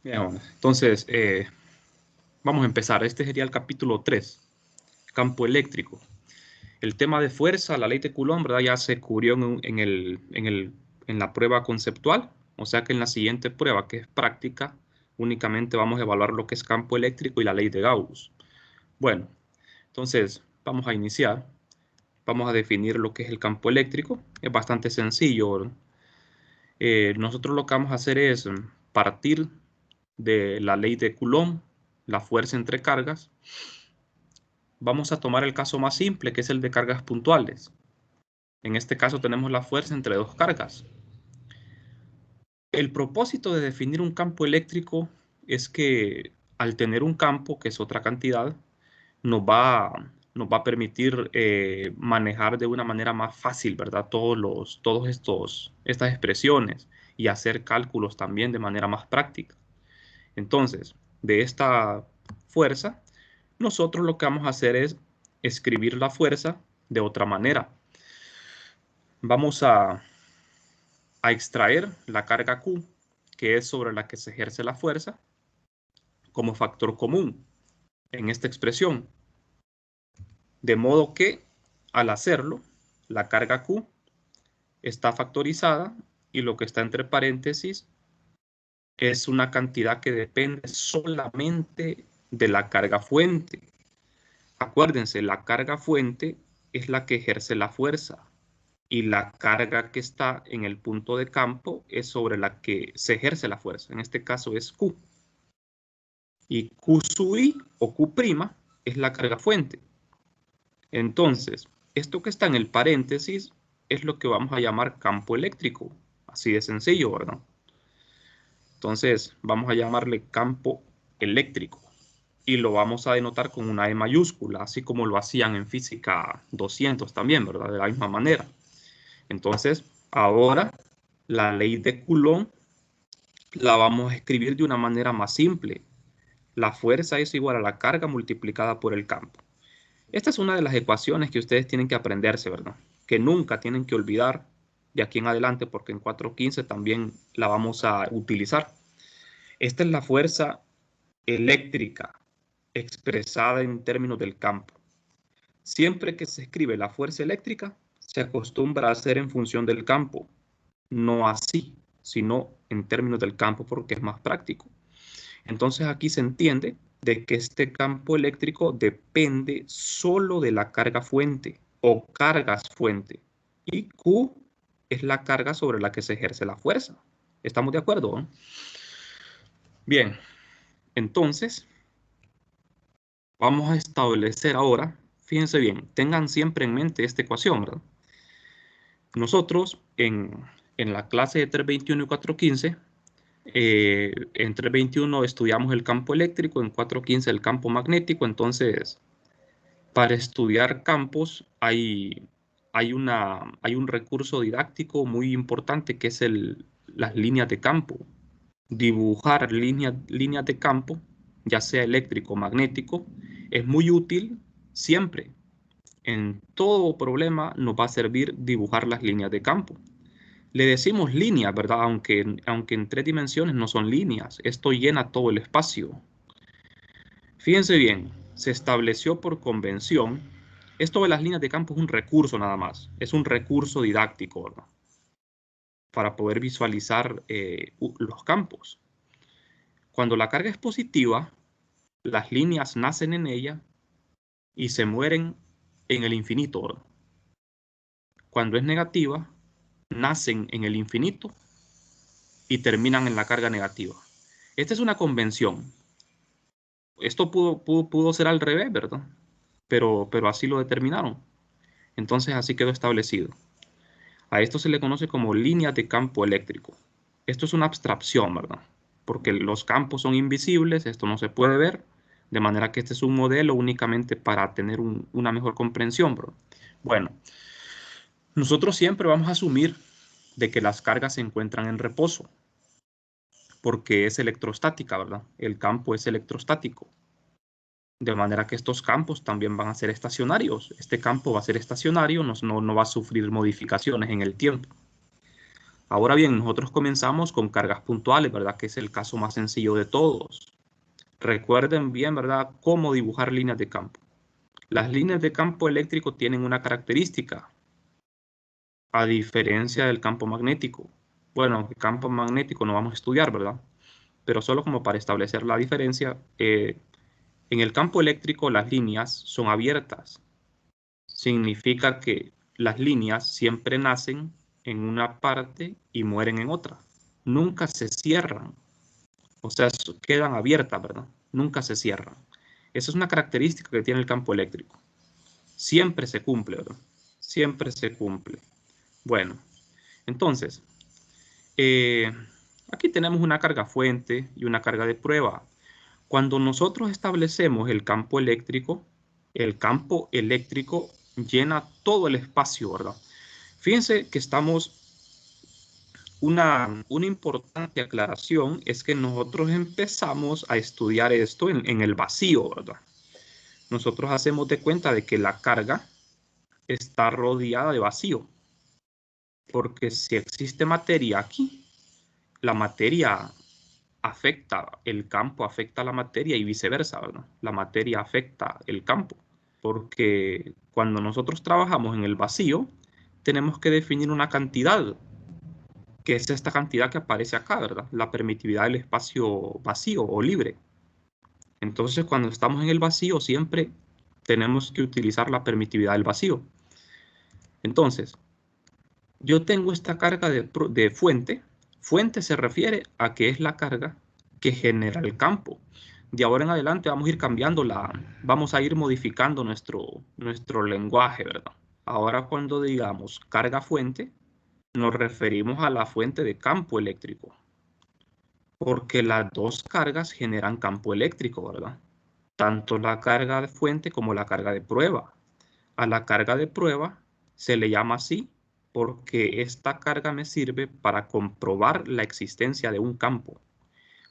Bien, bueno, entonces, vamos a empezar. Este sería el capítulo 3, campo eléctrico. El tema de fuerza, la ley de Coulomb, ¿verdad? Ya se cubrió en la prueba conceptual. O sea que en la siguiente prueba, que es práctica, únicamente vamos a evaluar lo que es campo eléctrico y la ley de Gauss. Bueno, entonces vamos a iniciar. Vamos a definir lo que es el campo eléctrico. Es bastante sencillo, ¿verdad? Nosotros lo que vamos a hacer es partir de la ley de Coulomb, la fuerza entre cargas. Vamos a tomar el caso más simple, que es el de cargas puntuales. En este caso tenemos la fuerza entre dos cargas. El propósito de definir un campo eléctrico es que al tener un campo, que es otra cantidad, nos va a permitir manejar de una manera más fácil, ¿verdad? Estas expresiones y hacer cálculos también de manera más práctica. Entonces, de esta fuerza, nosotros lo que vamos a hacer es escribir la fuerza de otra manera. Vamos a extraer la carga Q, que es sobre la que se ejerce la fuerza, como factor común en esta expresión. De modo que, al hacerlo, la carga Q está factorizada y lo que está entre paréntesis es una cantidad que depende solamente de la carga fuente. Acuérdense, la carga fuente es la que ejerce la fuerza y la carga que está en el punto de campo es sobre la que se ejerce la fuerza. En este caso es Q. Y Q sub I o Q' es la carga fuente. Entonces, esto que está en el paréntesis es lo que vamos a llamar campo eléctrico. Así de sencillo, ¿verdad? Entonces, vamos a llamarle campo eléctrico. Y lo vamos a denotar con una E mayúscula, así como lo hacían en física 200 también, ¿verdad? De la misma manera. Entonces, ahora la ley de Coulomb la vamos a escribir de una manera más simple. La fuerza es igual a la carga multiplicada por el campo. Esta es una de las ecuaciones que ustedes tienen que aprenderse, ¿verdad? Que nunca tienen que olvidar de aquí en adelante, porque en 4.15 también la vamos a utilizar. Esta es la fuerza eléctrica expresada en términos del campo. Siempre que se escribe la fuerza eléctrica, se acostumbra a hacer en función del campo, no así, sino en términos del campo porque es más práctico. Entonces aquí se entiende de que este campo eléctrico depende solo de la carga fuente o cargas fuente y Q es la carga sobre la que se ejerce la fuerza. ¿Estamos de acuerdo, no? Bien, entonces vamos a establecer ahora, fíjense bien, tengan siempre en mente esta ecuación, ¿verdad? Nosotros en la clase de 321 y 415, en 321 estudiamos el campo eléctrico, en 415 el campo magnético. Entonces, para estudiar campos hay un recurso didáctico muy importante que es las líneas de campo. Dibujar líneas de campo, ya sea eléctrico o magnético, es muy útil siempre. En todo problema nos va a servir dibujar las líneas de campo. Le decimos líneas, ¿verdad? Aunque en 3 dimensiones no son líneas. Esto llena todo el espacio. Fíjense bien, se estableció por convención. Esto de las líneas de campo es un recurso nada más. Es un recurso didáctico, ¿verdad? Para poder visualizar los campos. Cuando la carga es positiva, las líneas nacen en ella y se mueren en el infinito, ¿verdad? Cuando es negativa, nacen en el infinito y terminan en la carga negativa. Esta es una convención. Esto pudo ser al revés, ¿verdad? Pero así lo determinaron. Entonces así quedó establecido. A esto se le conoce como línea de campo eléctrico. Esto es una abstracción, ¿verdad? Porque los campos son invisibles, esto no se puede ver, de manera que este es un modelo únicamente para tener una mejor comprensión, ¿verdad? Bueno, nosotros siempre vamos a asumir de que las cargas se encuentran en reposo, porque es electrostática, ¿verdad? El campo es electrostático. De manera que estos campos también van a ser estacionarios. Este campo va a ser estacionario, no va a sufrir modificaciones en el tiempo. Ahora bien, nosotros comenzamos con cargas puntuales, ¿verdad? Que es el caso más sencillo de todos. Recuerden bien, ¿verdad?, cómo dibujar líneas de campo. Las líneas de campo eléctrico tienen una característica, a diferencia del campo magnético. Bueno, el campo magnético no vamos a estudiar, ¿verdad? Pero solo como para establecer la diferencia, en el campo eléctrico las líneas son abiertas. Significa que las líneas siempre nacen en una parte y mueren en otra. Nunca se cierran. O sea, quedan abiertas, ¿verdad? Nunca se cierran. Esa es una característica que tiene el campo eléctrico. Siempre se cumple, ¿verdad? Siempre se cumple. Bueno, entonces, aquí tenemos una carga fuente y una carga de prueba. Cuando nosotros establecemos el campo eléctrico llena todo el espacio, ¿verdad? Fíjense que una importante aclaración es que nosotros empezamos a estudiar esto en el vacío, ¿verdad? Nosotros hacemos de cuenta de que la carga está rodeada de vacío, porque si existe materia aquí, la materia afecta el campo, afecta la materia y viceversa, ¿verdad? La materia afecta el campo, porque cuando nosotros trabajamos en el vacío, tenemos que definir una cantidad, que es esta cantidad que aparece acá, ¿verdad? La permitividad del espacio vacío o libre. Entonces, cuando estamos en el vacío, siempre tenemos que utilizar la permitividad del vacío. Entonces, yo tengo esta carga de fuente. Fuente se refiere a que es la carga que genera el campo. De ahora en adelante vamos a ir modificando nuestro lenguaje, ¿verdad? Ahora cuando digamos carga fuente, nos referimos a la fuente de campo eléctrico, porque las dos cargas generan campo eléctrico, ¿verdad? Tanto la carga de fuente como la carga de prueba. A la carga de prueba se le llama así porque esta carga me sirve para comprobar la existencia de un campo.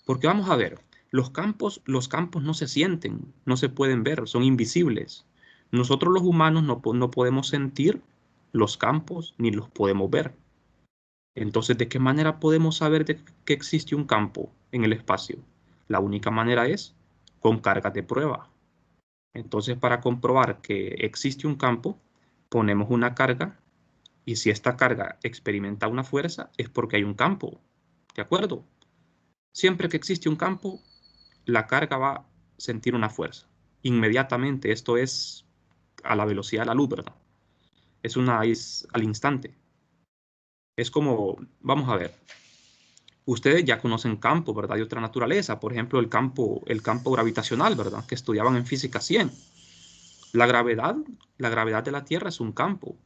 Porque vamos a ver, los campos no se sienten, no se pueden ver, son invisibles. Nosotros los humanos no podemos sentir los campos ni los podemos ver. Entonces, ¿de qué manera podemos saber que existe un campo en el espacio? La única manera es con cargas de prueba. Entonces, para comprobar que existe un campo, ponemos una carga y si esta carga experimenta una fuerza es porque hay un campo. ¿De acuerdo? Siempre que existe un campo, la carga va a sentir una fuerza. Inmediatamente, esto es a la velocidad de la luz, ¿verdad? Es al instante. Es como, vamos a ver, ustedes ya conocen campos, ¿verdad? De otra naturaleza, por ejemplo, el campo gravitacional, ¿verdad? Que estudiaban en física 100. La gravedad, la gravedad de la Tierra es un campo.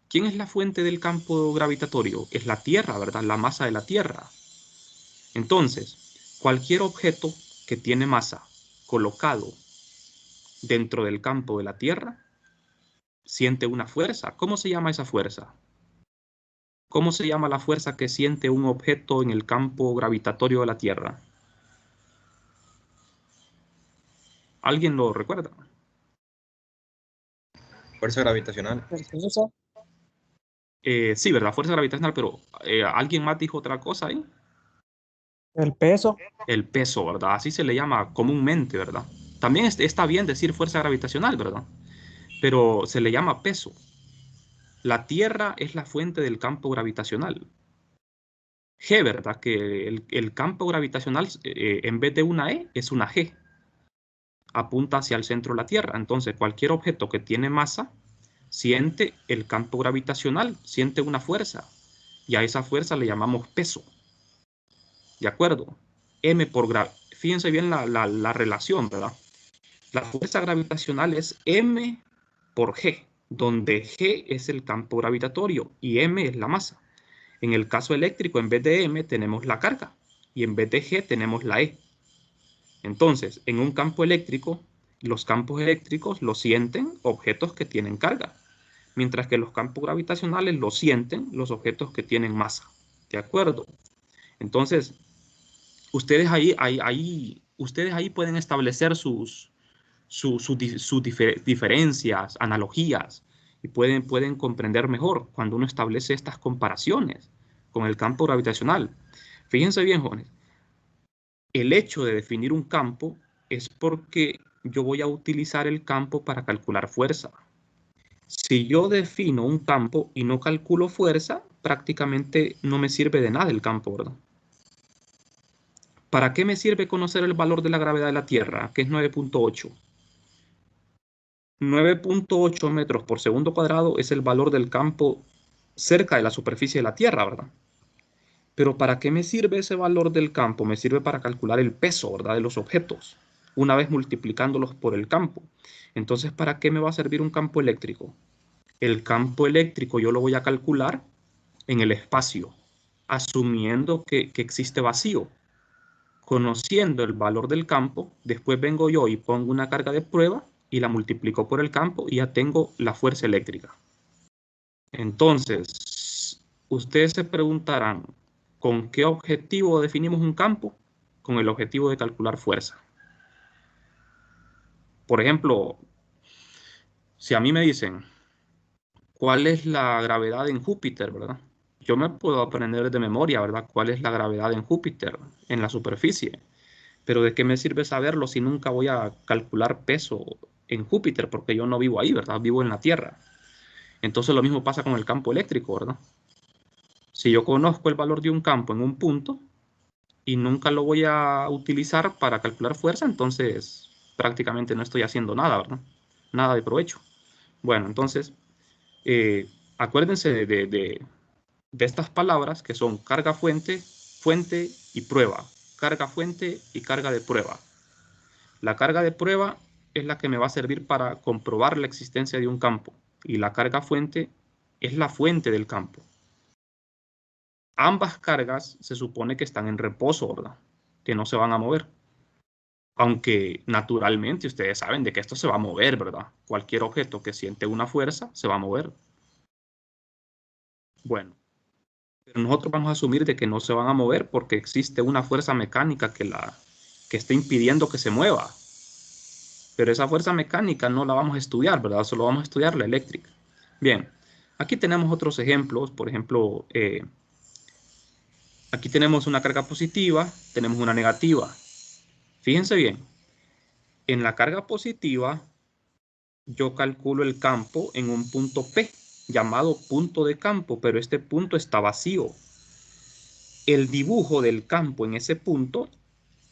¿Quién es la fuente del campo gravitatorio? Es la Tierra, ¿verdad? La masa de la Tierra. Entonces, cualquier objeto que tiene masa colocado dentro del campo de la Tierra siente una fuerza. ¿Cómo se llama esa fuerza? ¿Cómo se llama la fuerza que siente un objeto en el campo gravitatorio de la Tierra? ¿Alguien lo recuerda? Fuerza gravitacional. Sí, ¿verdad? Fuerza gravitacional, pero ¿alguien más dijo otra cosa ahí? El peso. El peso, ¿verdad? Así se le llama comúnmente, ¿verdad? También está bien decir fuerza gravitacional, ¿verdad? Pero se le llama peso. La Tierra es la fuente del campo gravitacional. G, ¿verdad? Que el campo gravitacional, en vez de una E, es una G. Apunta hacia el centro de la Tierra. Entonces, cualquier objeto que tiene masa siente el campo gravitacional, siente una fuerza. Y a esa fuerza le llamamos peso. ¿De acuerdo? Fíjense bien la relación, ¿verdad? La fuerza gravitacional es M por G, donde G es el campo gravitatorio y M es la masa. En el caso eléctrico, en vez de M tenemos la carga y en vez de G tenemos la E. Entonces, en un campo eléctrico, los campos eléctricos lo sienten objetos que tienen carga, mientras que los campos gravitacionales lo sienten los objetos que tienen masa. ¿De acuerdo? Entonces, ustedes ahí pueden establecer sus diferencias, analogías, y pueden comprender mejor cuando uno establece estas comparaciones con el campo gravitacional. Fíjense bien, jóvenes. El hecho de definir un campo es porque yo voy a utilizar el campo para calcular fuerza. Si yo defino un campo y no calculo fuerza, prácticamente no me sirve de nada el campo, ¿verdad? ¿Para qué me sirve conocer el valor de la gravedad de la Tierra, que es 9.8? 9.8 metros por segundo cuadrado es el valor del campo cerca de la superficie de la Tierra, ¿verdad? Pero ¿para qué me sirve ese valor del campo? Me sirve para calcular el peso, ¿verdad?, de los objetos, una vez multiplicándolos por el campo. Entonces, ¿para qué me va a servir un campo eléctrico? El campo eléctrico yo lo voy a calcular en el espacio, asumiendo que existe vacío. Conociendo el valor del campo, después vengo yo y pongo una carga de prueba y la multiplico por el campo y ya tengo la fuerza eléctrica. Entonces, ustedes se preguntarán, ¿con qué objetivo definimos un campo? Con el objetivo de calcular fuerza. Por ejemplo, si a mí me dicen, ¿cuál es la gravedad en Júpiter, verdad? Yo me puedo aprender de memoria, ¿verdad? ¿Cuál es la gravedad en Júpiter, en la superficie? Pero ¿de qué me sirve saberlo si nunca voy a calcular peso en Júpiter? Porque yo no vivo ahí, ¿verdad? Vivo en la Tierra. Entonces lo mismo pasa con el campo eléctrico, ¿verdad? Si yo conozco el valor de un campo en un punto y nunca lo voy a utilizar para calcular fuerza, entonces prácticamente no estoy haciendo nada, ¿verdad? Nada de provecho. Bueno, entonces, acuérdense de estas palabras que son carga fuente, fuente y prueba. Carga fuente y carga de prueba. La carga de prueba es la que me va a servir para comprobar la existencia de un campo y la carga fuente es la fuente del campo. Ambas cargas se supone que están en reposo, ¿verdad? Que no se van a mover. Aunque naturalmente ustedes saben de que esto se va a mover, ¿verdad? Cualquier objeto que siente una fuerza se va a mover. Bueno, pero nosotros vamos a asumir de que no se van a mover porque existe una fuerza mecánica que está impidiendo que se mueva. Pero esa fuerza mecánica no la vamos a estudiar, ¿verdad? Solo vamos a estudiar la eléctrica. Bien, aquí tenemos otros ejemplos. Por ejemplo, aquí tenemos una carga positiva, tenemos una negativa. Fíjense bien, en la carga positiva yo calculo el campo en un punto P, llamado punto de campo, pero este punto está vacío. El dibujo del campo en ese punto,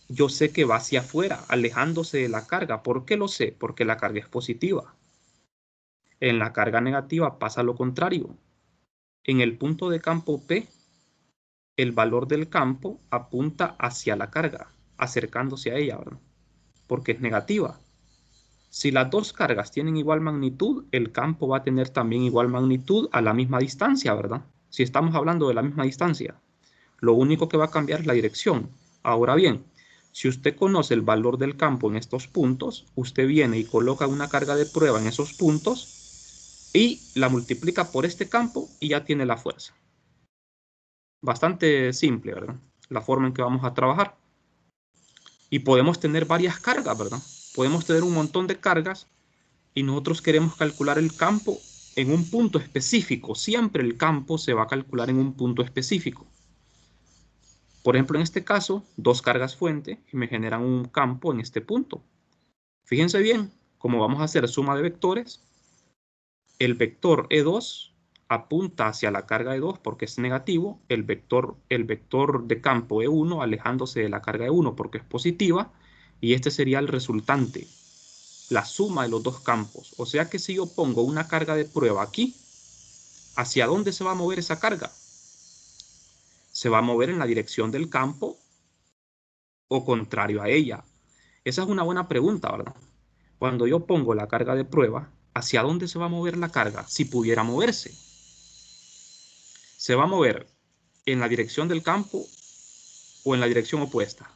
yo sé que va hacia afuera, alejándose de la carga. ¿Por qué lo sé? Porque la carga es positiva. En la carga negativa pasa lo contrario. En el punto de campo P, el valor del campo apunta hacia la carga, acercándose a ella, ¿verdad? Porque es negativa. Si las dos cargas tienen igual magnitud, el campo va a tener también igual magnitud a la misma distancia, ¿verdad? Si estamos hablando de la misma distancia, lo único que va a cambiar es la dirección. Ahora bien, si usted conoce el valor del campo en estos puntos, usted viene y coloca una carga de prueba en esos puntos y la multiplica por este campo y ya tiene la fuerza. Bastante simple, ¿verdad? La forma en que vamos a trabajar. Y podemos tener varias cargas, ¿verdad? Podemos tener un montón de cargas y nosotros queremos calcular el campo en un punto específico. Siempre el campo se va a calcular en un punto específico. Por ejemplo, en este caso, dos cargas fuente me generan un campo en este punto. Fíjense bien, como vamos a hacer suma de vectores, el vector E2 apunta hacia la carga E2 porque es negativo, el vector de campo E1 alejándose de la carga E1 porque es positiva, y este sería el resultante, la suma de los dos campos. O sea que si yo pongo una carga de prueba aquí, ¿hacia dónde se va a mover esa carga? Se va a mover en la dirección del campo o contrario a ella. Esa es una buena pregunta, ¿verdad? Cuando yo pongo la carga de prueba, ¿hacia dónde se va a mover la carga si pudiera moverse? ¿Se va a mover en la dirección del campo o en la dirección opuesta?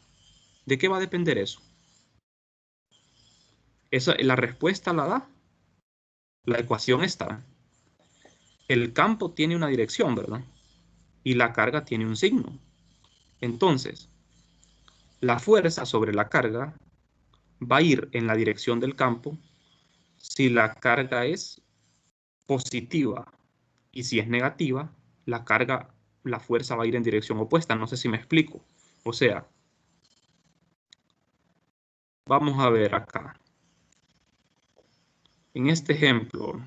¿De qué va a depender eso? La respuesta la da la ecuación esta. El campo tiene una dirección, ¿verdad? Y la carga tiene un signo. Entonces, la fuerza sobre la carga va a ir en la dirección del campo si la carga es positiva, y si es negativa, la fuerza va a ir en dirección opuesta. No sé si me explico. O sea, vamos a ver acá. En este ejemplo,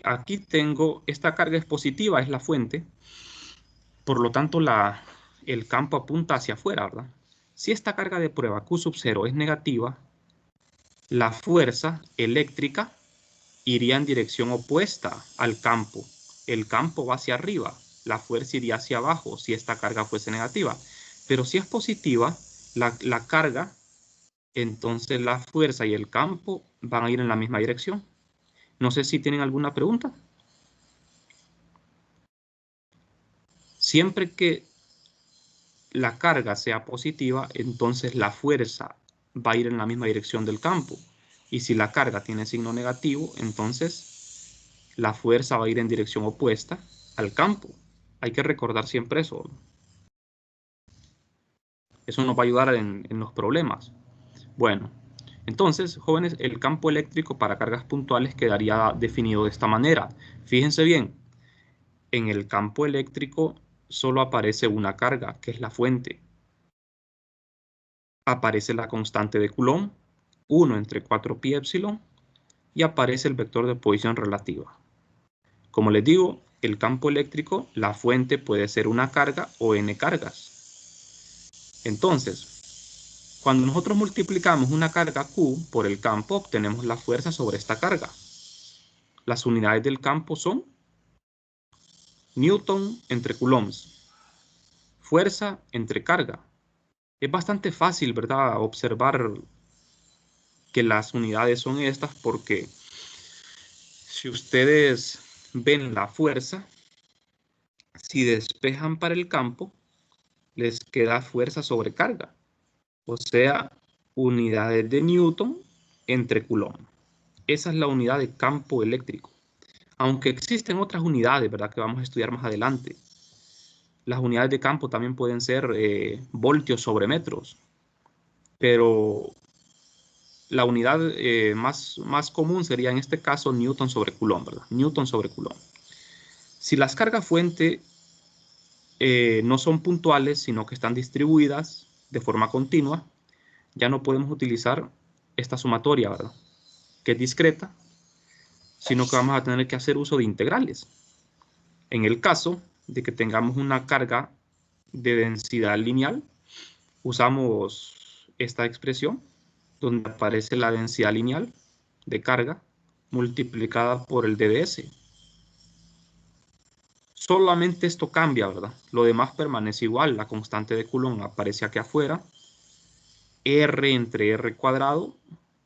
aquí tengo, esta carga es positiva, es la fuente. Por lo tanto, el campo apunta hacia afuera, ¿verdad? Si esta carga de prueba Q sub 0 es negativa, la fuerza eléctrica iría en dirección opuesta al campo. El campo va hacia arriba, la fuerza iría hacia abajo si esta carga fuese negativa. Pero si es positiva, la carga, entonces la fuerza y el campo van a ir en la misma dirección. No sé si tienen alguna pregunta. Siempre que la carga sea positiva, entonces la fuerza va a ir en la misma dirección del campo. Y si la carga tiene signo negativo, entonces la fuerza va a ir en dirección opuesta al campo. Hay que recordar siempre eso. Eso nos va a ayudar en los problemas. Bueno, entonces, jóvenes, el campo eléctrico para cargas puntuales quedaría definido de esta manera. Fíjense bien, en el campo eléctrico solo aparece una carga, que es la fuente. Aparece la constante de Coulomb, 1 entre 4pi epsilon, y aparece el vector de posición relativa. Como les digo, el campo eléctrico, la fuente puede ser una carga o n cargas. Entonces, cuando nosotros multiplicamos una carga Q por el campo, obtenemos la fuerza sobre esta carga. Las unidades del campo son Newton entre coulombs, fuerza entre carga. Es bastante fácil, ¿verdad?, observar que las unidades son estas porque si ustedes ven la fuerza, si despejan para el campo, les queda fuerza sobre carga. O sea, unidades de Newton entre Coulomb. Esa es la unidad de campo eléctrico. Aunque existen otras unidades, ¿verdad?, que vamos a estudiar más adelante. Las unidades de campo también pueden ser voltios sobre metros. Pero la unidad más común sería en este caso Newton sobre Coulomb, ¿verdad? Newton sobre Coulomb. Si las cargas fuente no son puntuales, sino que están distribuidas de forma continua, ya no podemos utilizar esta sumatoria, ¿verdad?, que es discreta, sino que vamos a tener que hacer uso de integrales. En el caso de que tengamos una carga de densidad lineal, usamos esta expresión donde aparece la densidad lineal de carga multiplicada por el DDS. Solamente esto cambia, ¿verdad? Lo demás permanece igual. La constante de Coulomb aparece aquí afuera. R entre R cuadrado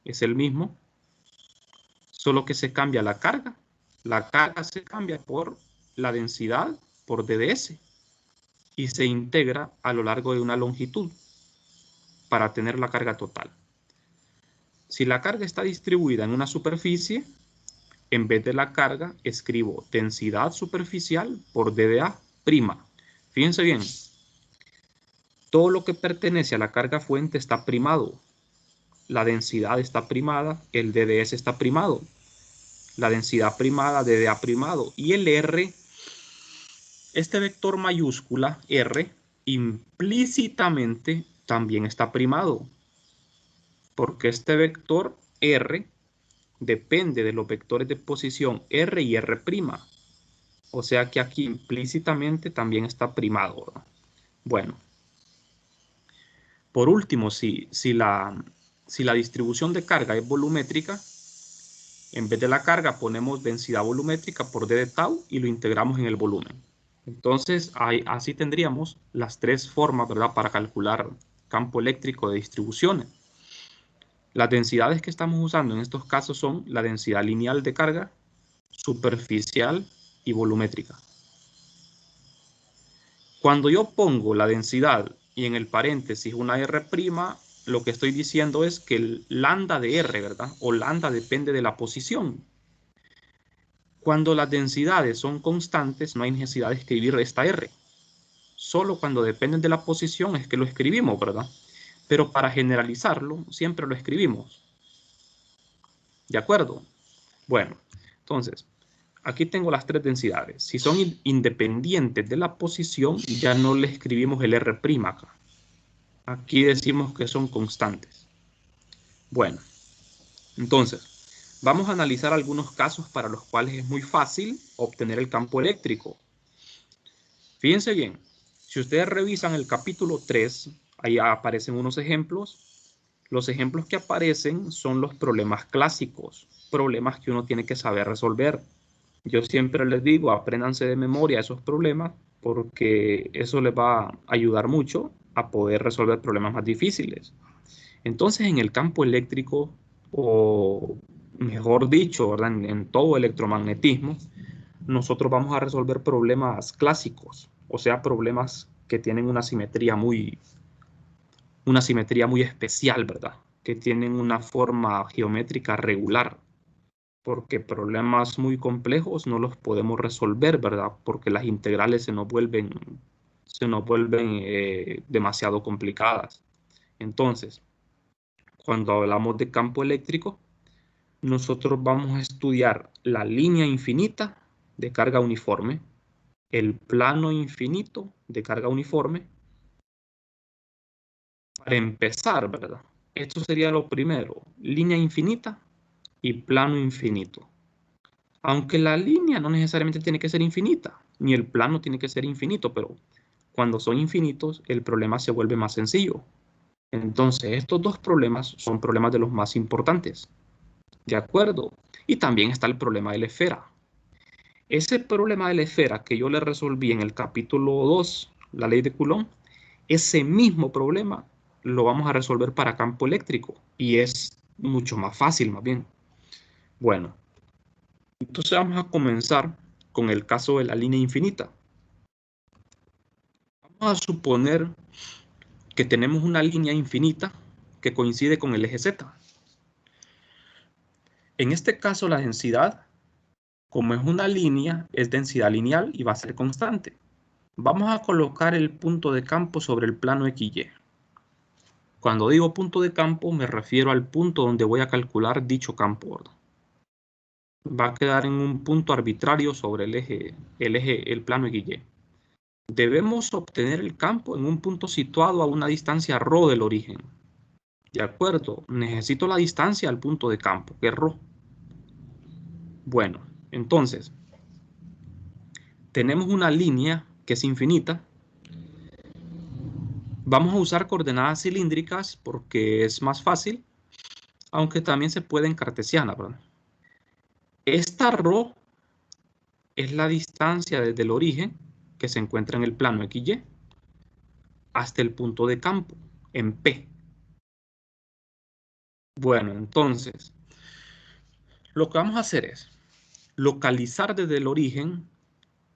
es el mismo, solo que se cambia la carga. La carga se cambia por la densidad, por DDS, y se integra a lo largo de una longitud para tener la carga total. Si la carga está distribuida en una superficie, en vez de la carga, escribo densidad superficial por dDA'. Fíjense bien, todo lo que pertenece a la carga fuente está primado. La densidad está primada, el DDS está primado. La densidad primada, dDA primado. Y el R, este vector mayúscula R, implícitamente también está primado. Porque este vector R depende de los vectores de posición R y R'. O sea que aquí implícitamente también está primado, ¿verdad? Bueno, por último, si la distribución de carga es volumétrica, en vez de la carga ponemos densidad volumétrica por d de tau y lo integramos en el volumen. Entonces, así tendríamos las tres formas, ¿verdad?, para calcular campo eléctrico de distribuciones. Las densidades que estamos usando en estos casos son la densidad lineal de carga, superficial y volumétrica. Cuando yo pongo la densidad y en el paréntesis una R', lo que estoy diciendo es que el lambda de R, ¿verdad?, o lambda depende de la posición. Cuando las densidades son constantes, no hay necesidad de escribir esta R. Solo cuando dependen de la posición es que lo escribimos, ¿verdad? Pero para generalizarlo, siempre lo escribimos. ¿De acuerdo? Bueno, entonces, aquí tengo las tres densidades. Si son independientes de la posición, ya no le escribimos el R' acá. Aquí decimos que son constantes. Bueno, entonces, vamos a analizar algunos casos para los cuales es muy fácil obtener el campo eléctrico. Fíjense bien, si ustedes revisan el capítulo 3, ahí aparecen unos ejemplos. Los ejemplos que aparecen son los problemas clásicos, problemas que uno tiene que saber resolver. Yo siempre les digo, apréndanse de memoria esos problemas porque eso les va a ayudar mucho a poder resolver problemas más difíciles. Entonces, en el campo eléctrico, o mejor dicho, ¿verdad? En todo electromagnetismo, nosotros vamos a resolver problemas clásicos, o sea, problemas que tienen una simetría muy especial, ¿verdad? Que tienen una forma geométrica regular, porque problemas muy complejos no los podemos resolver, ¿verdad? Porque las integrales se nos vuelven demasiado complicadas. Entonces, cuando hablamos de campo eléctrico, nosotros vamos a estudiar la línea infinita de carga uniforme, el plano infinito de carga uniforme. Para empezar, ¿verdad? Esto sería lo primero, línea infinita y plano infinito. Aunque la línea no necesariamente tiene que ser infinita, ni el plano tiene que ser infinito, pero cuando son infinitos, el problema se vuelve más sencillo. Entonces, estos dos problemas son problemas de los más importantes. ¿De acuerdo? Y también está el problema de la esfera. Ese problema de la esfera que yo le resolví en el capítulo 2, la ley de Coulomb, ese mismo problema lo vamos a resolver para campo eléctrico y es mucho más fácil, más bien. Bueno, entonces vamos a comenzar con el caso de la línea infinita. Vamos a suponer que tenemos una línea infinita que coincide con el eje Z. En este caso, la densidad, como es una línea, es densidad lineal y va a ser constante. Vamos a colocar el punto de campo sobre el plano XY. Cuando digo punto de campo, me refiero al punto donde voy a calcular dicho campo. Va a quedar en un punto arbitrario sobre el plano XY. Debemos obtener el campo en un punto situado a una distancia ρ del origen. ¿De acuerdo? Necesito la distancia al punto de campo, que es ρ. Bueno, entonces, tenemos una línea que es infinita. Vamos a usar coordenadas cilíndricas porque es más fácil, aunque también se puede en cartesiana, ¿verdad? Esta ρ es la distancia desde el origen, que se encuentra en el plano XY, hasta el punto de campo, en P. Bueno, entonces, lo que vamos a hacer es localizar desde el origen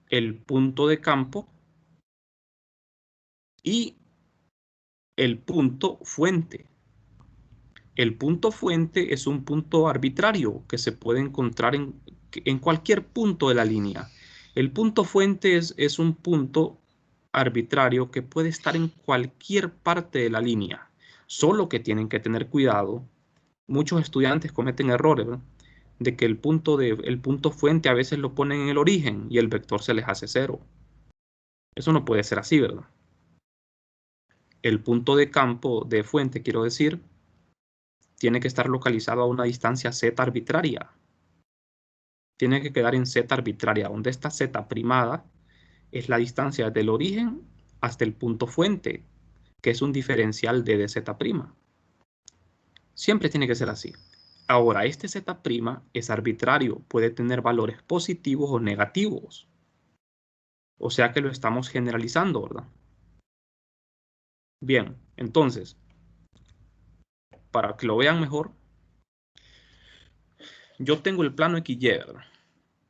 el punto de campo y el punto fuente. El punto fuente es un punto arbitrario que se puede encontrar en cualquier punto de la línea. El punto fuente es un punto arbitrario que puede estar en cualquier parte de la línea, solo que tienen que tener cuidado. Muchos estudiantes cometen errores, ¿verdad? De que el punto fuente a veces lo ponen en el origen y el vector se les hace 0. Eso no puede ser así, ¿verdad? El punto de campo de fuente, quiero decir, tiene que estar localizado a una distancia z arbitraria. Tiene que quedar en z arbitraria, donde esta z primada es la distancia desde el origen hasta el punto fuente, que es un diferencial de dz'. Siempre tiene que ser así. Ahora, este z' es arbitrario, puede tener valores positivos o negativos. O sea que lo estamos generalizando, ¿verdad? Bien, entonces, para que lo vean mejor, yo tengo el plano XY, ¿verdad?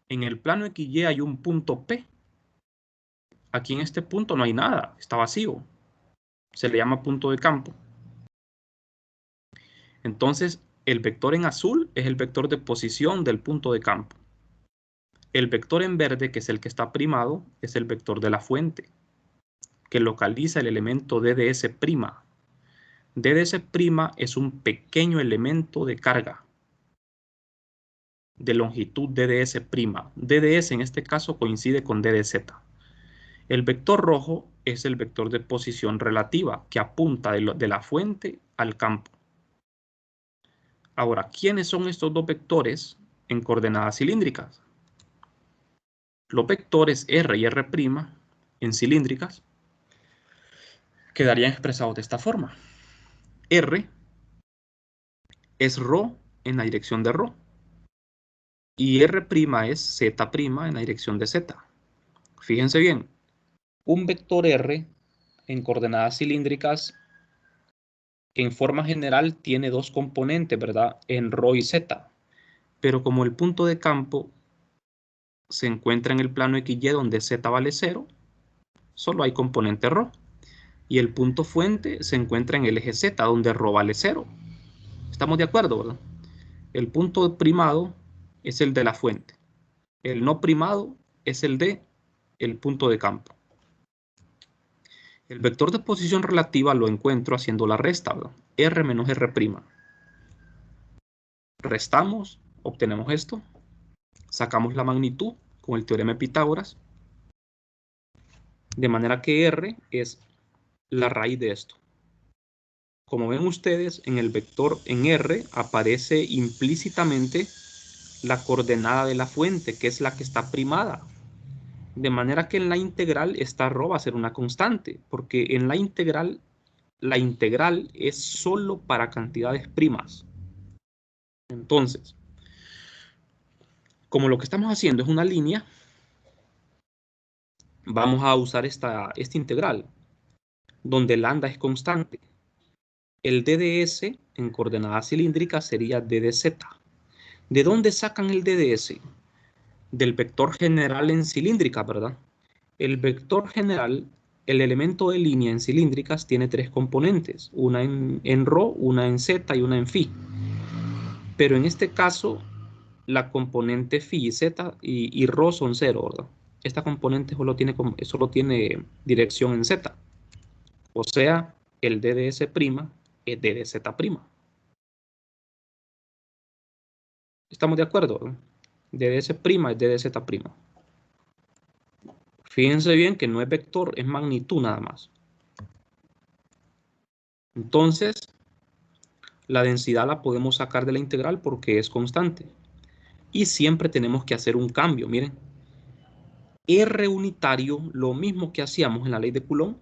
En el plano XY hay un punto P. Aquí en este punto no hay nada, está vacío. Se le llama punto de campo. Entonces, el vector en azul es el vector de posición del punto de campo. El vector en verde, que es el que está primado, es el vector de la fuente, que localiza el elemento DDS'. DDS' es un pequeño elemento de carga. de longitud DDS'. DDS en este caso coincide con DDZ. El vector rojo es el vector de posición relativa que apunta de la fuente al campo. Ahora, ¿quiénes son estos dos vectores en coordenadas cilíndricas? Los vectores R y R' en cilíndricas quedarían expresados de esta forma. R es ρ en la dirección de ρ y R' es Z' en la dirección de Z. Fíjense bien, un vector R en coordenadas cilíndricas en forma general tiene dos componentes, ¿verdad? En ρ y Z. Pero como el punto de campo se encuentra en el plano XY donde Z vale 0, solo hay componente ρ. Y el punto fuente se encuentra en el eje Z donde ρ vale 0. ¿Estamos de acuerdo, verdad? El punto primado es el de la fuente. El no primado es el de el punto de campo. El vector de posición relativa lo encuentro haciendo la resta, ¿verdad? R menos R'. Restamos, obtenemos esto. Sacamos la magnitud con el teorema de Pitágoras. De manera que R es la raíz de esto. Como ven ustedes, en el vector en R aparece implícitamente la coordenada de la fuente, que es la que está primada. De manera que en la integral esta ρ va a ser una constante, porque en la integral es solo para cantidades primas. Entonces, como lo que estamos haciendo es una línea, vamos a usar esta integral, donde lambda es constante. El DDS en coordenadas cilíndricas sería DDZ. ¿De dónde sacan el DDS? Del vector general en cilíndrica, ¿verdad? El vector general, el elemento de línea en cilíndricas tiene tres componentes, una en ρ, una en z y una en phi. Pero en este caso, la componente phi y z y ρ son 0, ¿verdad? Esta componente solo tiene dirección en z. O sea, el DDS' es DDZ'. ¿Estamos de acuerdo, ¿verdad? DDS' es DDZ'. Fíjense bien que no es vector, es magnitud nada más. Entonces, la densidad la podemos sacar de la integral porque es constante. Y siempre tenemos que hacer un cambio. Miren, R unitario, lo mismo que hacíamos en la ley de Coulomb.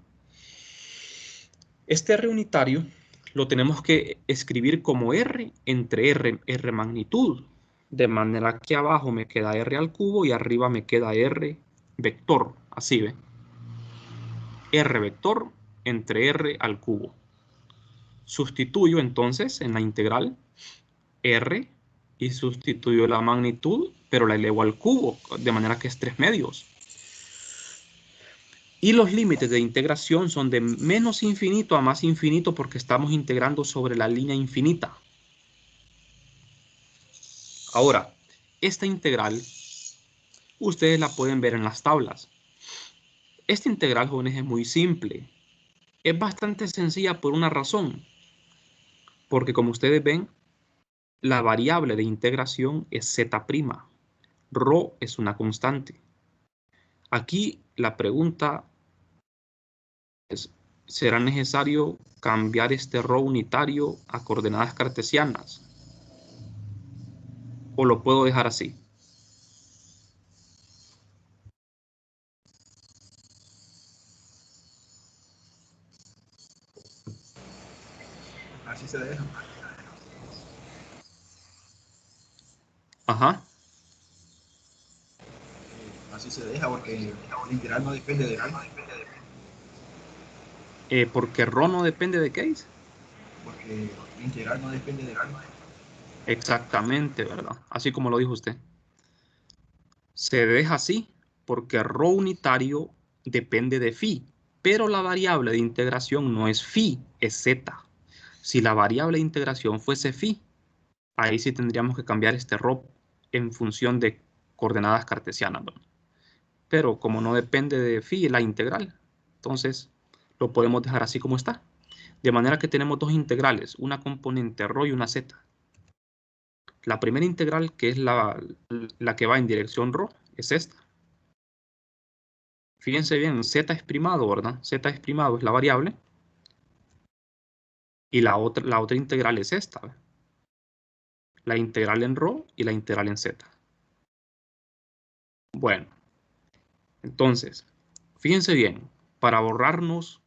Este R unitario lo tenemos que escribir como R entre R magnitud. De manera que abajo me queda R al cubo y arriba me queda R vector. Así ve. R vector entre R al cubo. Sustituyo entonces en la integral R y sustituyo la magnitud, pero la elevo al cubo, de manera que es 3/2. Y los límites de integración son de menos infinito a más infinito porque estamos integrando sobre la línea infinita. Ahora, esta integral, ustedes la pueden ver en las tablas. Esta integral, jóvenes, es muy simple. Es bastante sencilla por una razón. Porque como ustedes ven, la variable de integración es z'. Ρ es una constante. Aquí la pregunta es, ¿será necesario cambiar este ρ unitario a coordenadas cartesianas? ¿O lo puedo dejar así? Así se deja. Ajá. Así se deja porque el integral no depende de ¿Porque ρ no depende de qué es? porque el integral no depende de Exactamente, ¿verdad? Así como lo dijo usted. Se deja así porque ρ unitario depende de phi, pero la variable de integración no es phi, es z. Si la variable de integración fuese phi, ahí sí tendríamos que cambiar este ρ en función de coordenadas cartesianas, ¿verdad? Pero como no depende de phi la integral, entonces lo podemos dejar así como está. De manera que tenemos dos integrales, una componente ρ y una z. ¿Ok? La primera integral, que es la que va en dirección ρ, es esta. Fíjense bien, z es primado, ¿verdad? Z es primado, es la variable. Y la otra integral es esta, ¿verdad? La integral en ρ y la integral en z. Bueno, entonces, fíjense bien, para ahorrarnos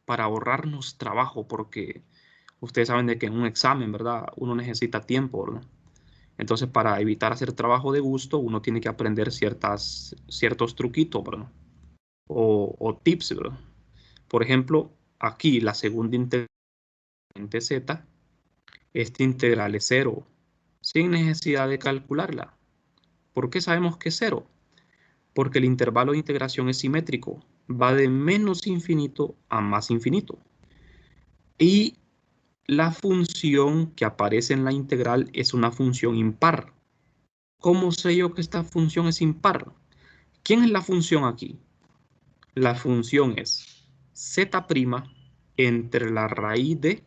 trabajo, porque ustedes saben de que en un examen, ¿verdad? Uno necesita tiempo, ¿verdad? Entonces, para evitar hacer trabajo de gusto, uno tiene que aprender ciertos truquitos, ¿verdad? O tips, ¿verdad? Por ejemplo, aquí la segunda integral de z, esta integral es 0, sin necesidad de calcularla. ¿Por qué sabemos que es 0? Porque el intervalo de integración es simétrico, va de menos infinito a más infinito. Y la función que aparece en la integral es una función impar. ¿Cómo sé yo que esta función es impar? ¿Quién es la función aquí? La función es z' entre la raíz de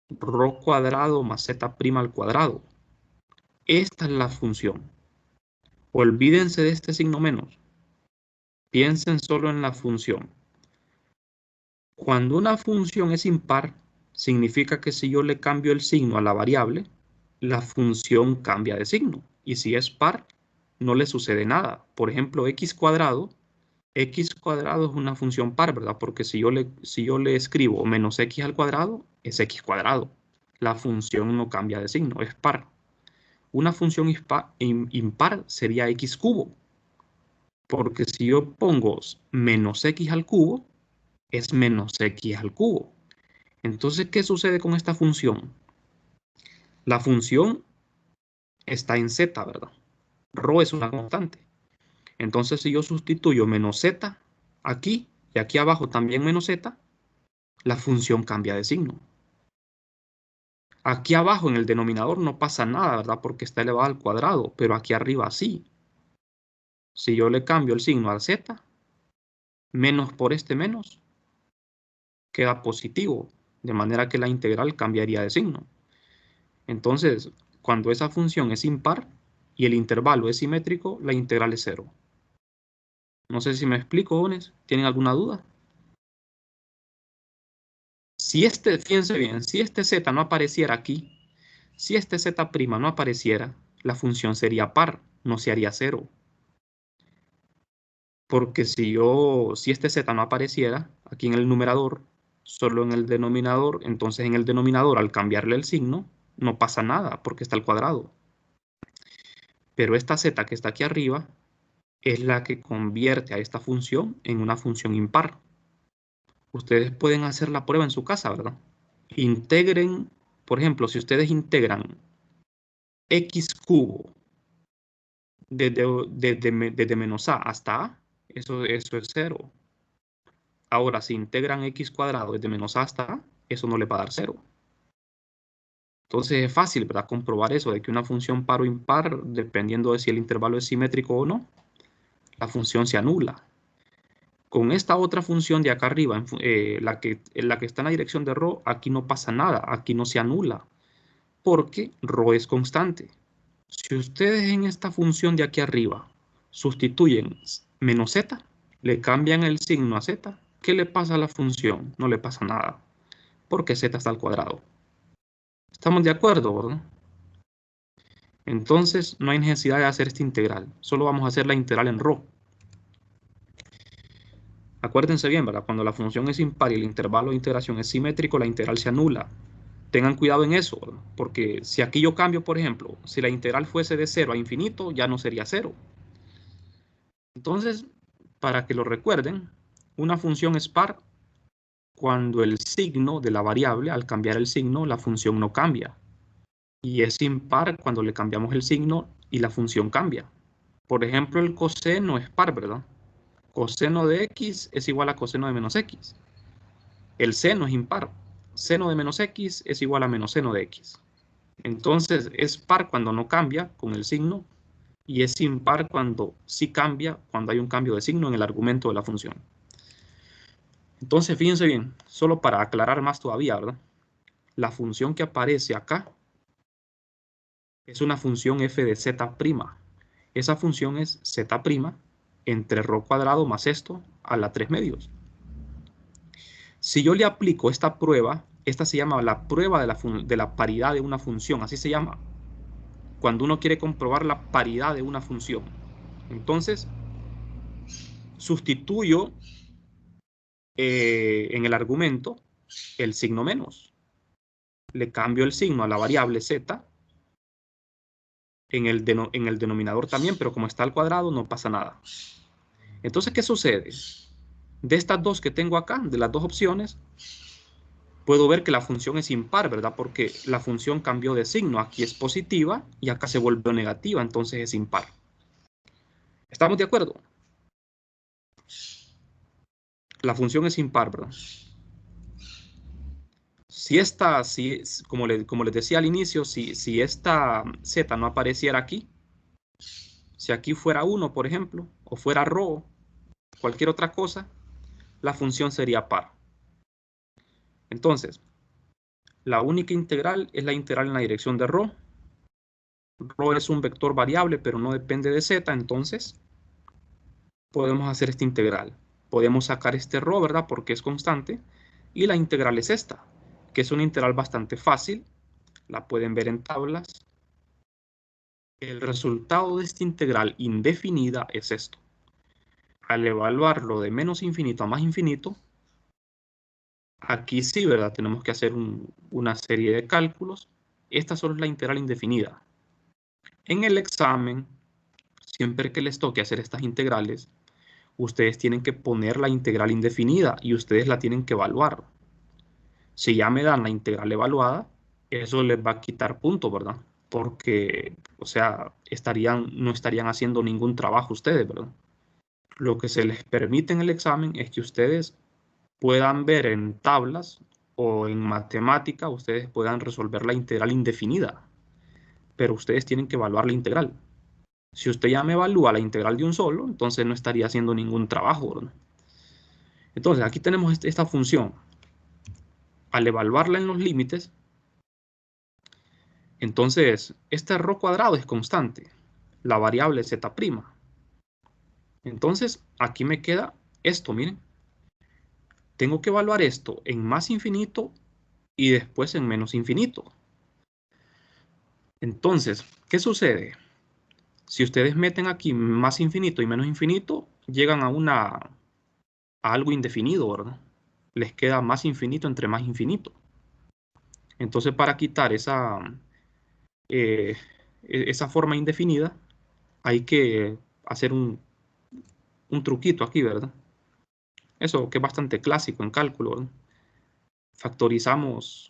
ρ cuadrado más z' al cuadrado. Esta es la función. Olvídense de este signo menos. Piensen solo en la función. Cuando una función es impar, significa que si yo le cambio el signo a la variable, la función cambia de signo. Y si es par, no le sucede nada. Por ejemplo, x cuadrado es una función par, ¿verdad? Porque si yo le escribo menos x al cuadrado, es x cuadrado. La función no cambia de signo, es par. Una función impar sería x cubo. Porque si yo pongo menos x al cubo, es menos x al cubo. Entonces, ¿qué sucede con esta función? La función está en z, ¿verdad? Rho es una constante. Entonces, si yo sustituyo menos z aquí y aquí abajo también menos z, la función cambia de signo. Aquí abajo en el denominador no pasa nada, ¿verdad? Porque está elevado al cuadrado, pero aquí arriba sí. Si yo le cambio el signo al z, menos por este menos, queda positivo, de manera que la integral cambiaría de signo. Entonces, cuando esa función es impar y el intervalo es simétrico, la integral es 0. No sé si me explico, jóvenes. ¿Tienen alguna duda? Fíjense bien, si este z no apareciera aquí, si este z' no apareciera, la función sería par, no se haría 0. Porque si este z no apareciera aquí en el numerador, solo en el denominador, entonces en el denominador al cambiarle el signo, no pasa nada porque está al cuadrado. Pero esta z que está aquí arriba es la que convierte a esta función en una función impar. Ustedes pueden hacer la prueba en su casa, ¿verdad? Integren, por ejemplo, si ustedes integran x cubo desde menos a hasta a, eso es 0. Ahora, si integran x cuadrado desde menos a hasta a, eso no le va a dar 0. Entonces es fácil, ¿verdad? Comprobar eso, de que una función par o impar, dependiendo de si el intervalo es simétrico o no, la función se anula. Con esta otra función de acá arriba, la que está en la dirección de ρ, aquí no pasa nada, aquí no se anula, porque ρ es constante. Si ustedes en esta función de aquí arriba sustituyen menos z, le cambian el signo a z, ¿qué le pasa a la función? No le pasa nada, porque z está al cuadrado. ¿Estamos de acuerdo, verdad? Entonces no hay necesidad de hacer esta integral, solo vamos a hacer la integral en ρ. Acuérdense bien, ¿verdad? Cuando la función es impar y el intervalo de integración es simétrico, la integral se anula. Tengan cuidado en eso, ¿verdad? Porque si aquí yo cambio, por ejemplo, si la integral fuese de 0 a infinito, ya no sería 0. Entonces, para que lo recuerden, una función es par cuando el signo de la variable, al cambiar el signo, la función no cambia. Y es impar cuando le cambiamos el signo y la función cambia. Por ejemplo, el coseno es par, ¿verdad? Coseno de x es igual a coseno de menos x. El seno es impar. Seno de menos x es igual a menos seno de x. Entonces es par cuando no cambia con el signo y es impar cuando sí cambia, cuando hay un cambio de signo en el argumento de la función. Entonces fíjense bien, solo para aclarar más todavía, ¿verdad? La función que aparece acá es una función f de z'. Esa función es z' entre ρ cuadrado más esto a la 3 medios. Si yo le aplico esta prueba, esta se llama la prueba de la paridad de una función, así se llama, cuando uno quiere comprobar la paridad de una función. Entonces, sustituyo en el argumento el signo menos. Le cambio el signo a la variable z, en el denominador también, pero como está al cuadrado no pasa nada. Entonces, ¿qué sucede? De estas dos que tengo acá, de las dos opciones, puedo ver que la función es impar, ¿verdad? Porque la función cambió de signo. Aquí es positiva y acá se volvió negativa, entonces es impar. ¿Estamos de acuerdo? La función es impar, ¿verdad? Si esta, como les decía al inicio, si esta z no apareciera aquí, si aquí fuera 1, por ejemplo, o fuera ρ, cualquier otra cosa, la función sería par. Entonces, la única integral es la integral en la dirección de ρ. ρ es un vector variable, pero no depende de z, entonces podemos hacer esta integral. Podemos sacar este ρ, ¿verdad? Porque es constante. Y la integral es esta, que es una integral bastante fácil. La pueden ver en tablas. El resultado de esta integral indefinida es esto. Al evaluarlo de menos infinito a más infinito, aquí sí, ¿verdad? Tenemos que hacer una serie de cálculos. Esta solo es la integral indefinida. En el examen, siempre que les toque hacer estas integrales, ustedes tienen que poner la integral indefinida y ustedes la tienen que evaluar. Si ya me dan la integral evaluada, eso les va a quitar puntos, ¿verdad? Porque, o sea, no estarían haciendo ningún trabajo ustedes, ¿verdad? Lo que se les permite en el examen es que ustedes puedan ver en tablas o en matemática, ustedes puedan resolver la integral indefinida, pero ustedes tienen que evaluar la integral. Si usted ya me evalúa la integral de un solo, entonces no estaría haciendo ningún trabajo, ¿verdad? Entonces, aquí tenemos esta función. Al evaluarla en los límites, entonces, este ρ cuadrado es constante, la variable z'. Entonces, aquí me queda esto, miren. Tengo que evaluar esto en más infinito y después en menos infinito. Entonces, ¿qué sucede? Si ustedes meten aquí más infinito y menos infinito, llegan a algo indefinido, ¿verdad? Les queda más infinito entre más infinito. Entonces, para quitar esa forma indefinida, hay que hacer un truquito aquí, ¿verdad? Eso que es bastante clásico en cálculo, ¿verdad? Factorizamos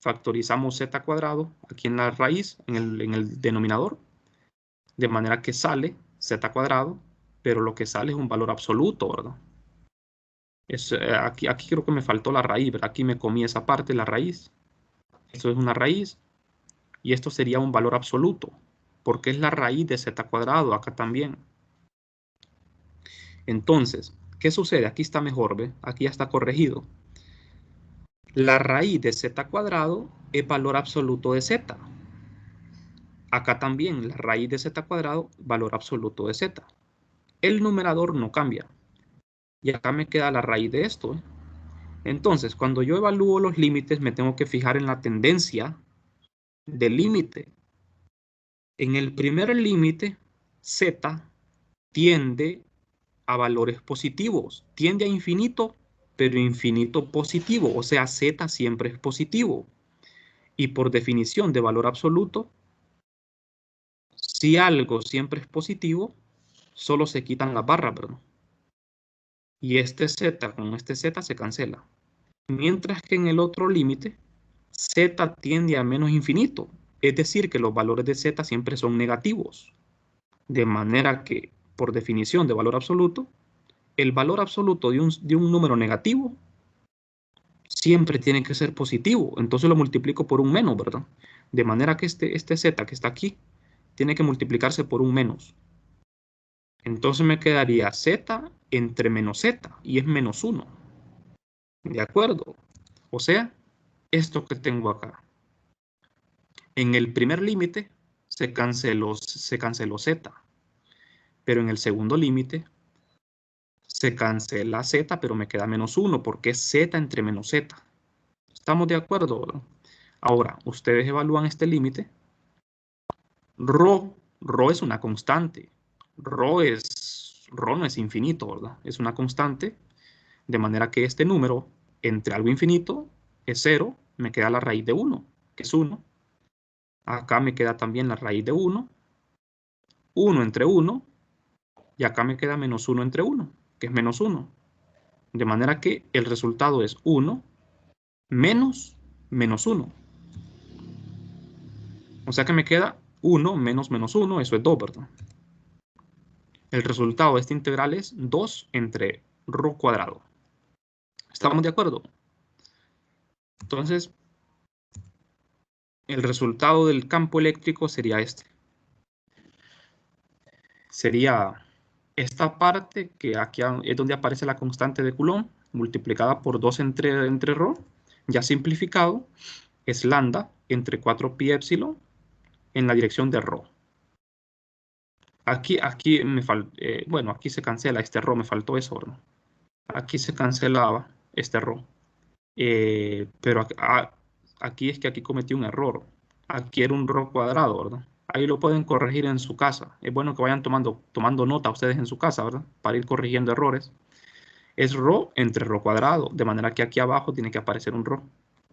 z cuadrado aquí en la raíz, en el denominador, de manera que sale z cuadrado, pero lo que sale es un valor absoluto, ¿verdad? Aquí creo que me faltó la raíz, ¿verdad? Aquí me comí esa parte, la raíz. Esto es una raíz y esto sería un valor absoluto, porque es la raíz de z cuadrado acá también. Entonces, ¿qué sucede? Aquí está mejor, ¿ve? Aquí ya está corregido. La raíz de z cuadrado es valor absoluto de z. Acá también la raíz de z cuadrado, valor absoluto de z. El numerador no cambia. Y acá me queda la raíz de esto, ¿eh? Entonces, cuando yo evalúo los límites, me tengo que fijar en la tendencia del límite. En el primer límite, z tiende a valores positivos. Tiende a infinito, pero infinito positivo. O sea, z siempre es positivo. Y por definición de valor absoluto, si algo siempre es positivo, solo se quitan las barras, ¿verdad? Y este z con este z se cancela. Mientras que en el otro límite, z tiende a menos infinito. Es decir, que los valores de z siempre son negativos. De manera que, por definición de valor absoluto, el valor absoluto de un número negativo siempre tiene que ser positivo. Entonces lo multiplico por un menos, ¿verdad? De manera que este z que está aquí tiene que multiplicarse por un menos. Entonces me quedaría z entre menos z y es menos 1. ¿De acuerdo? O sea, esto que tengo acá. En el primer límite, se canceló z. Pero en el segundo límite se cancela z, pero me queda -1 porque es z entre -z. ¿Estamos de acuerdo, verdad? Ahora, ustedes evalúan este límite. Rho es una constante. Rho no es infinito, ¿verdad? Es una constante, de manera que este número entre algo infinito es 0, me queda la raíz de 1, que es 1. Acá me queda también la raíz de 1, 1 entre 1, y acá me queda -1 entre 1, que es -1. De manera que el resultado es 1 menos -1. O sea que me queda 1 menos -1, eso es 2, ¿verdad? El resultado de esta integral es 2 entre ρ cuadrado. ¿Estamos de acuerdo? Entonces, el resultado del campo eléctrico sería este. Sería esta parte, que aquí es donde aparece la constante de Coulomb, multiplicada por 2 entre ρ, ya simplificado, es lambda entre 4pi épsilon en la dirección de ρ. Aquí bueno, aquí se cancela este ρ, me faltó eso, ¿no? Aquí se cancelaba este ρ. Pero aquí es que aquí cometí un error. Aquí era un ρ cuadrado, ¿verdad? Ahí lo pueden corregir en su casa. Es bueno que vayan tomando nota ustedes en su casa, ¿verdad? Para ir corrigiendo errores. Es ρ entre ρ cuadrado, de manera que aquí abajo tiene que aparecer un ρ.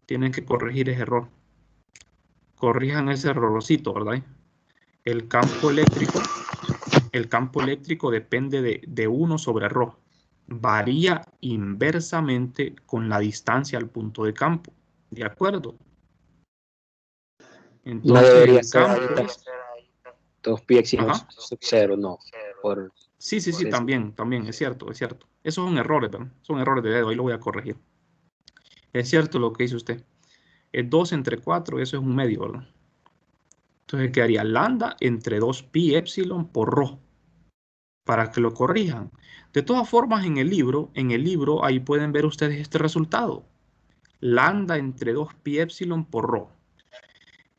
Tienen que corregir ese error. Corrijan ese errorcito, ¿verdad? El campo eléctrico depende de 1 sobre ρ. Varía inversamente con la distancia al punto de campo. ¿De acuerdo? No Entonces debería el ser campo... ahí 2pi epsilon Ajá. sub 0, no. Por, Sí, también, es cierto, es cierto. Esos son errores, ¿verdad? Son errores de dedo, ahí lo voy a corregir. Es cierto lo que dice usted. Es 2 entre 4, eso es un medio, ¿verdad? Entonces quedaría lambda entre 2pi epsilon por ρ, para que lo corrijan. De todas formas, en el libro ahí pueden ver ustedes este resultado. Lambda entre 2pi epsilon por ρ.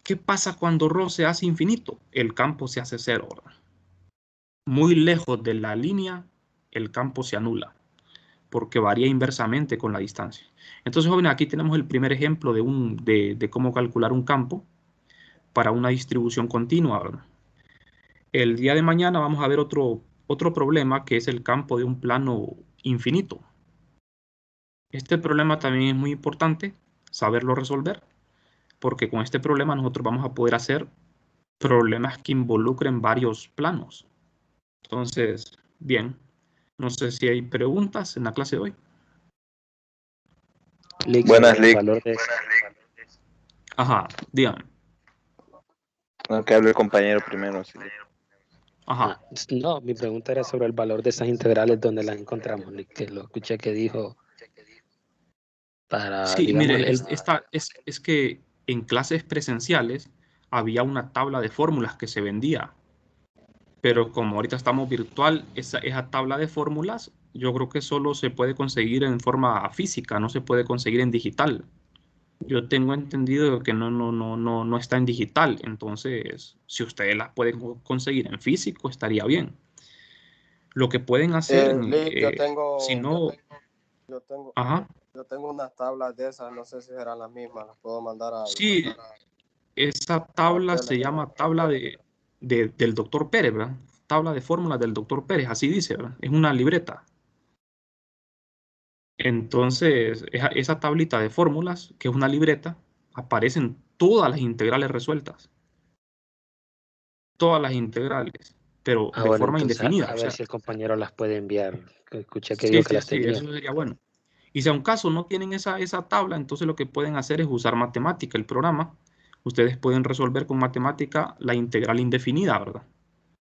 ¿Qué pasa cuando ρ se hace infinito? El campo se hace 0, ¿verdad? Muy lejos de la línea, el campo se anula, porque varía inversamente con la distancia. Entonces, jóvenes, aquí tenemos el primer ejemplo de cómo calcular un campo para una distribución continua, ¿verdad? El día de mañana vamos a ver otro problema, que es el campo de un plano infinito. Este problema también es muy importante saberlo resolver, porque con este problema nosotros vamos a poder hacer problemas que involucren varios planos. Entonces, bien, no sé si hay preguntas en la clase de hoy. Buenas, Lick. Ajá, dígame. No, que hable el compañero primero. Sí. Ajá. No, mi pregunta era sobre el valor de esas integrales, donde las encontramos, Lick, que lo escuché que dijo para, Sí, digamos, mire, es que en clases presenciales había una tabla de fórmulas que se vendía, pero como ahorita estamos virtual, esa tabla de fórmulas yo creo que solo se puede conseguir en forma física, no se puede conseguir en digital. Yo tengo entendido que no está en digital, entonces si ustedes las pueden conseguir en físico estaría bien. Lo que pueden hacer, Lick, si no, ajá, yo tengo unas tablas de esas, no sé si serán las mismas, las puedo mandar sí, esa tabla se llama tabla del doctor Pérez, ¿verdad? Tabla de fórmulas del doctor Pérez, así dice, ¿verdad? Es una libreta. Entonces, esa tablita de fórmulas, que es una libreta, aparecen todas las integrales resueltas. Todas las integrales, pero de bueno, forma entonces indefinida. a O ver sea, si el compañero las puede enviar. Escuché que sí, dijo que las tenía. eso sería bueno. Y si a un caso no tienen esa tabla, entonces lo que pueden hacer es usar matemática, el programa. Ustedes pueden resolver con matemática la integral indefinida, ¿verdad?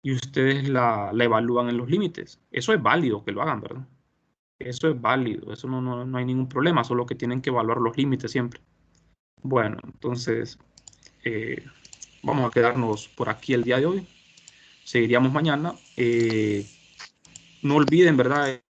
Y ustedes la evalúan en los límites. Eso es válido que lo hagan, ¿verdad? Eso es válido, eso no hay ningún problema, solo que tienen que evaluar los límites siempre. Bueno, entonces vamos a quedarnos por aquí el día de hoy. Seguiríamos mañana. No olviden, ¿verdad?